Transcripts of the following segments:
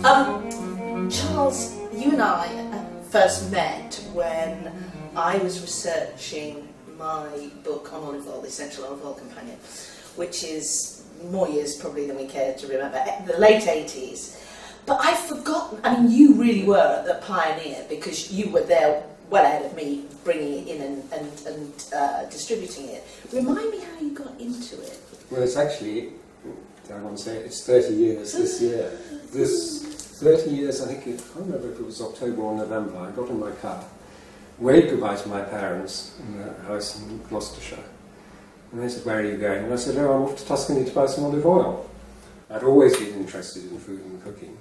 Charles, you and I first met when I was researching my book on olive oil, The Essential Olive Oil Companion, which is more years probably than we care to remember, the late 80s. But I've forgotten, I mean, you really were the pioneer because you were there well ahead of me, bringing it in and distributing it. Remind me how you got into it. Well, it's actually, I want to say it's 30 years this year. This 30 years, I think, I can't remember if it was October or November, I got in my car, waved goodbye to my parents in their house in Gloucestershire. And they said, "Where are you going?" And I said, "Oh, I'm off to Tuscany to buy some olive oil." I'd always been interested in food and cooking.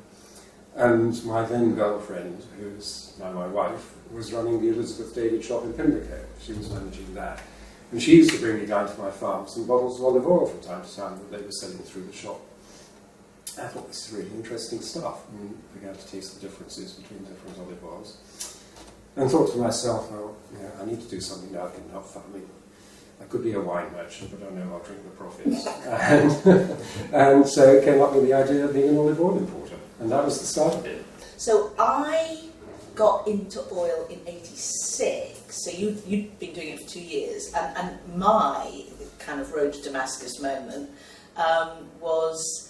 And my then girlfriend, who's now my wife, was running the Elizabeth David shop in Pimlico. She was managing that. And she used to bring me down to my farm some bottles of olive oil from time to time that they were selling through the shop. I thought, this is really interesting stuff, and began to taste the differences between different olive oils. And thought to myself, well, I need to do something now that can help farming. I could be a wine merchant, but I know I'll drink the profits. And so it came up with the idea of being an olive oil importer. And that was the start of it. So I got into oil in '86, so you'd been doing it for 2 years, and my kind of road to Damascus moment was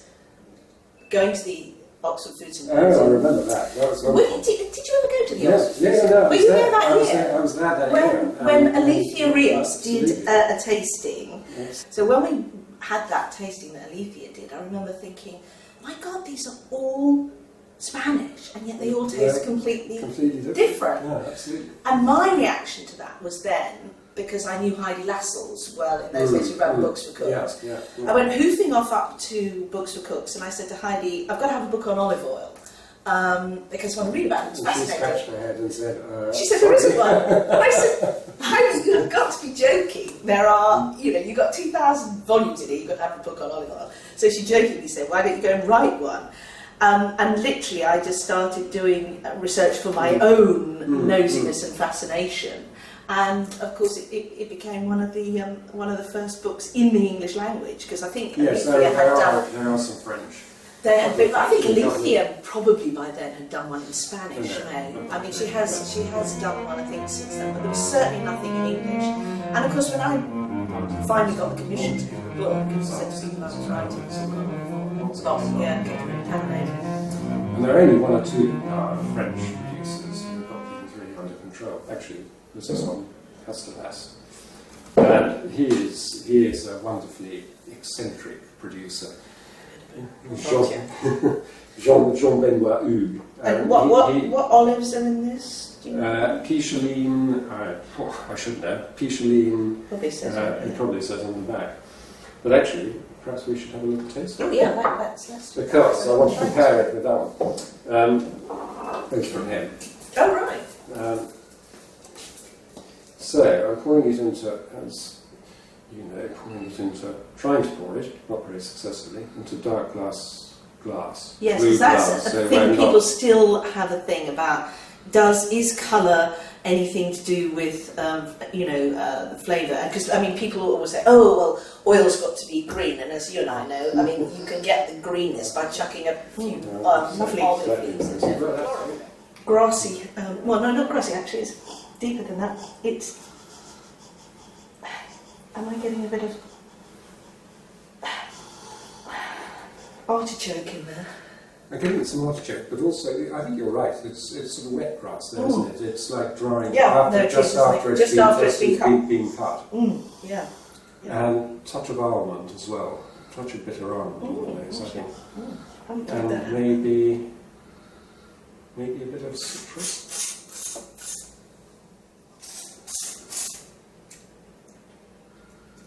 going to the Oxford Food Symposium. Oh, I remember that. That was wonderful. Did you ever go to the Oxford Food Symposium? No, were you there that year? I was there that year. When Alethea Rios did a tasting. Yes. So when we had that tasting that Alethea did, I remember thinking, my God, these are all Spanish, and yet they all taste completely different. Yeah, absolutely. And my reaction to that was then, because I knew Heidi Lassells well in those days, who ran Books for Cooks. Yeah. I went hoofing off up to Books for Cooks, and I said to Heidi, I've got to have a book on olive oil, because I want to read about it. It's fascinating. She scratched her head and said, she said, there isn't one. And I said, Heidi, you've got to be joking. There are, you've got 2,000 volumes in it, you've got to have a book on olive oil. So she jokingly said, why don't you go and write one? And literally I just started doing research for my own nosiness and fascination. And of course it became one of the first books in the English language, because I think Alethea there are some French. There had been, I think Alethea probably by then had done one in Spanish. I mean, she has done one, I think, since then, but there was certainly nothing in English. And of course, when I finally got the commission to do the book, because I said to people I was writing, and there are only one or two French producers who have got things really under control. Actually, there's this one, Castellas. And he is a wonderfully eccentric producer. Jean-Benoit Hughes. And what olives are in this? Picheline, I should know. Picheline, it probably says on the back. But actually, perhaps we should have a little taste. Oh yeah, let's because I want to compare it with that one. It's from him. Oh right. So I'm pouring it into, as you know, trying to pour it, not very successfully, into dark glass. Yes, blue that's glass, a so thing. People still have a thing about, is colour anything to do with, the flavour? Because, I mean, people always say, oh, well, oil's got to be green, and as you and I know, I mean, you can get the greenness by chucking a few lovely olive leaves into it. Grassy, well, no, not grassy, actually, it's deeper than that. It's, am I getting a bit of artichoke in there? I'm getting some artichoke, but also, I think you're right, it's sort of wet grass there, isn't it? It's like drying just after it's been cut. Yeah. And touch of almond as well, touch of bitter almond in those, I think. And maybe a bit of citrus.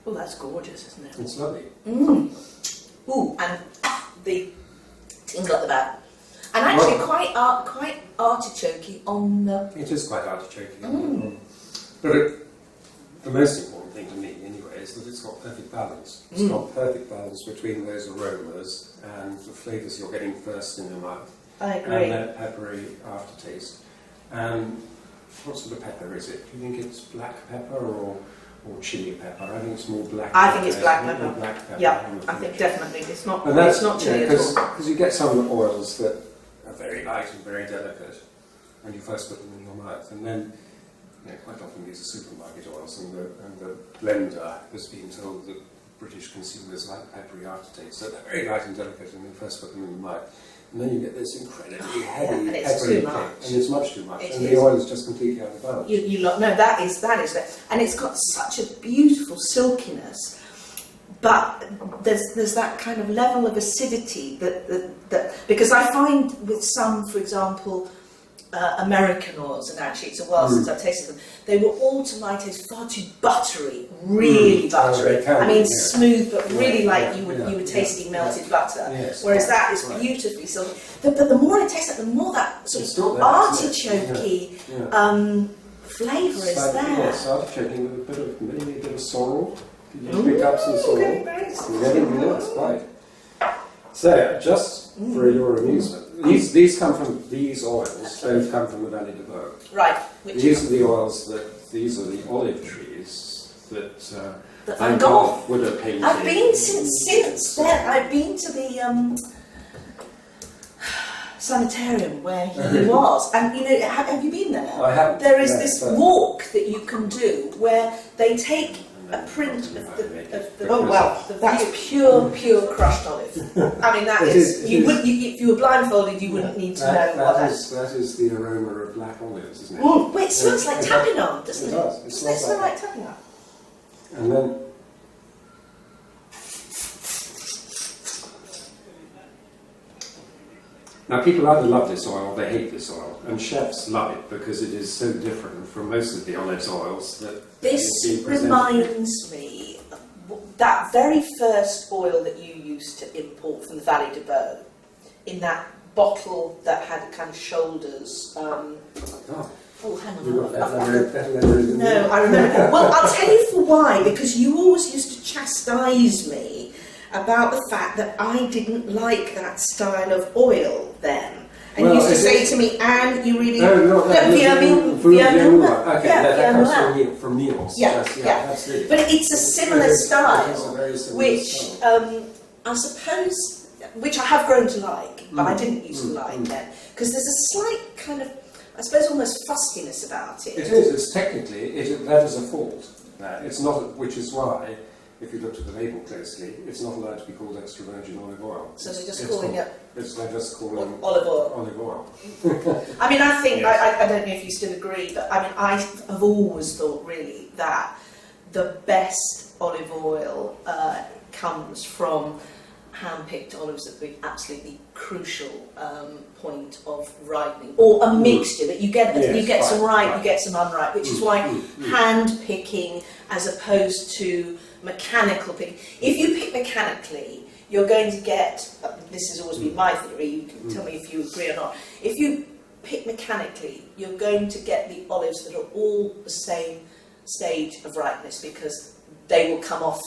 Oh, that's gorgeous, isn't it? It's lovely. Ooh, and the tingle at the back. And actually quite artichokey on the... It is quite artichokey. But the most important thing to me, anyway, is that it's got perfect balance. It's got perfect balance between those aromas and the flavours you're getting first in your mouth. I agree. And that peppery aftertaste. And what sort of pepper is it? Do you think it's black pepper or chili pepper? I think it's more black pepper. I think it's black pepper. Black pepper. Yeah, I think definitely. It's not chili at all. Because you get some oils that very light and very delicate when you first put them in your mouth. And then, quite often these are supermarket oils, and the blender has been told that British consumers like peppery aftertaste. So they're very light and delicate when you first put them in the mouth. And then you get this incredibly heavy, and it's peppery too kick, much. and it's much too much. It And is. the oil is just completely out of balance. No, that is it. And it's got such a beautiful silkiness, but there's that kind of level of acidity that because I find with some, for example, American oils, and actually it's a while since I've tasted them, they were all to my taste far too buttery, really buttery. Oh, I mean, yeah. smooth, but really like you Yeah, were tasting melted butter. Yes, Whereas that is right. beautifully silky. But the more I taste it, the more that sort It's of got that, isn't it? artichokey flavour is there. Yes, artichoking with maybe a bit of sorrel. You pick up some sorrel. Okay, very Yes, right. So, just for your amusement, these come from these oils. They've come from the Valley de Beau. Right. These are the oils these are the olive trees that That Van Van Gogh Gogh. would have painted. I've been since then. I've been to the sanitarium where he was, and have you been there? I haven't. There is No, this but- walk that you can do where they take a print of the oh wow, that's pure crushed olive. I mean, that It is is- you wouldn't if you were blindfolded, you wouldn't need to know what that is. That is the aroma of black olives, isn't it? Wait, it smells like tapenade, doesn't it? It does. It Doesn't it smells smell like like tapenade? And then now people either love this oil or they hate this oil, and chefs love it because it is so different from most of the olive oils that This it's been presented. reminds me of that very first oil that you used to import from the Valley de Beau, in that bottle that had kind of shoulders. Oh, hang on. You got I've that leather in No, there. I remember. Well, I'll tell you for why, because you always used to chastise me about the fact that I didn't like that style of oil then. And Well, you used to it say is- to me, Anne, you really... No, okay, that comes Vietnamese. from Niels. Yeah, Yes, yeah. absolutely. But it's a similar It is a style, very similar which style. I suppose, which I have grown to like, but I didn't used to Mm, like mm. then, because there's a slight kind of, I suppose, almost fustiness about it. It is. It's technically that is a fault. It's not, which is why, if you looked at the label closely, it's not allowed to be called extra virgin olive oil. So they're just It's calling called- it They're just calling olive oil. olive oil. I mean, I think, Yes. I don't know if you still agree, but I mean, I have always thought really that the best olive oil comes from hand-picked olives at the absolutely crucial point of ripening, or a mixture that you get. Yes, you get some ripe, right. you get some unripe, which is why hand-picking as opposed to mechanical picking. If you pick mechanically, you're going to get. This has always been my theory. You can tell me if you agree or not. If you pick mechanically, you're going to get the olives that are all the same stage of ripeness because they will come off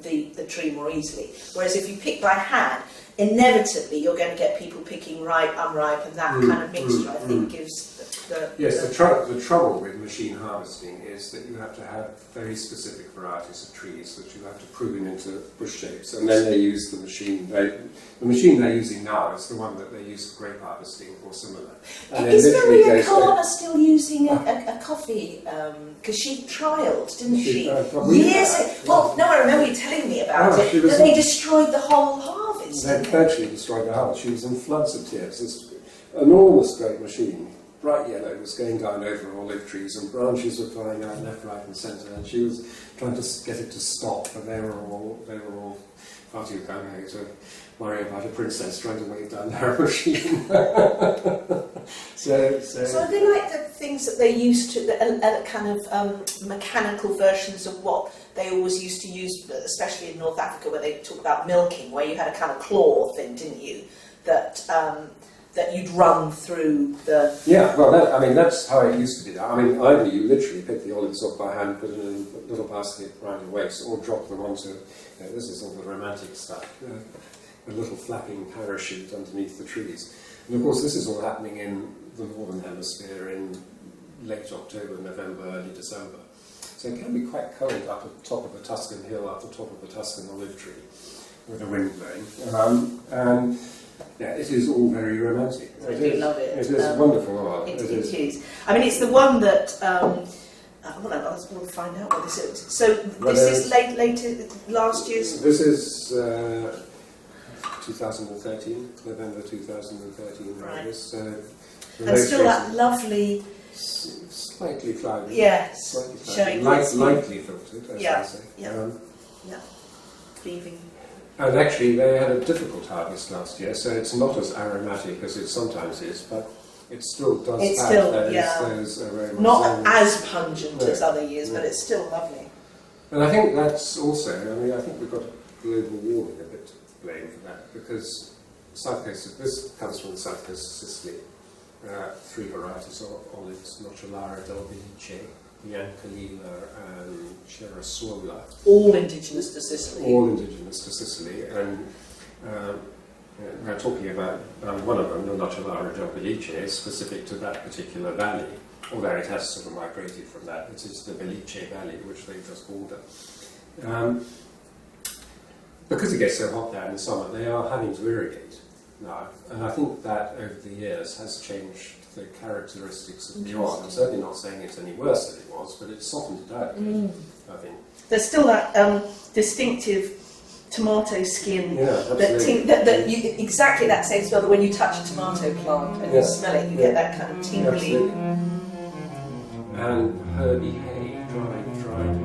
the tree more easily. Whereas if you pick by hand, inevitably you're going to get people picking ripe, unripe, and that kind of mixture I think gives the Yes, the trouble with machine harvesting is that you have to have very specific varieties of trees that you have to prune into bush shapes, and then they use the machine. The machine they're using now is the one that they use for grape harvesting or similar. And it Is literally Maria goes- Carter still using a coffee? Because she trialled, didn't she? probably Years has. ago. Well, no, I remember you telling me about Oh, it. she was That they in- destroyed the whole harvest. They didn't they? virtually destroyed the house. She was in floods of tears. This enormous great machine, bright yellow, was going down over olive trees, and branches were flying out left, right, and centre. And she was trying to get it to stop, but they were all far too gung-ho to worry about a princess trying to wave down their machine. So So are they like the things that they used to, the kind of mechanical versions of what they always used to use, especially in North Africa, where they talk about milking, where you had a kind of claw thing, didn't you? That you'd run through the... Yeah, well, that's how it used to be done. I mean, either you literally pick the olives up by hand, put it in a little basket around your waist, or drop them onto, this is all the romantic stuff, a little flapping parachute underneath the trees. And of course, this is all happening in the Northern Hemisphere in late October, November, early December. So it can be quite cold up at the top of a Tuscan hill, up the top of a Tuscan olive tree, with the wind blowing. And Yeah, it is all very romantic. I do love it. It is wonderful art. It is. I mean, it's the one that. We'll find out what this is. So this is later last year's. This is 2013, November 2013. Right. And still that lovely. Slightly cloudy. Yes. Slightly Showing cloudy. Lightly filtered, as yeah. I say. Yeah. Leaving. And actually, they had a difficult harvest last year, so it's not as aromatic as it sometimes is, but it still does those aromas. Not as pungent as other years, but it's still lovely. And I think that's also, I think we've got global warming a bit to blame for that, because this comes from the south coast of Sicily. 3 varieties of olives: Nocellara del Belice, Biancalina and Cerasuola. All indigenous to Sicily. All indigenous to Sicily, and we're talking about one of them, the Nocellara del Belice, is specific to that particular valley, although it has sort of migrated from that. It is the Belice Valley, which they just called it. Because it gets so hot there in the summer, they are having to irrigate now, and I think that over the years has changed the characteristics of the art. I'm certainly not saying it's any worse than it was, but it's softened it out, I think. There's still that distinctive tomato skin, exactly that same smell that when you touch a tomato plant and you smell it, you get that kind of tingly. And herby hay, dried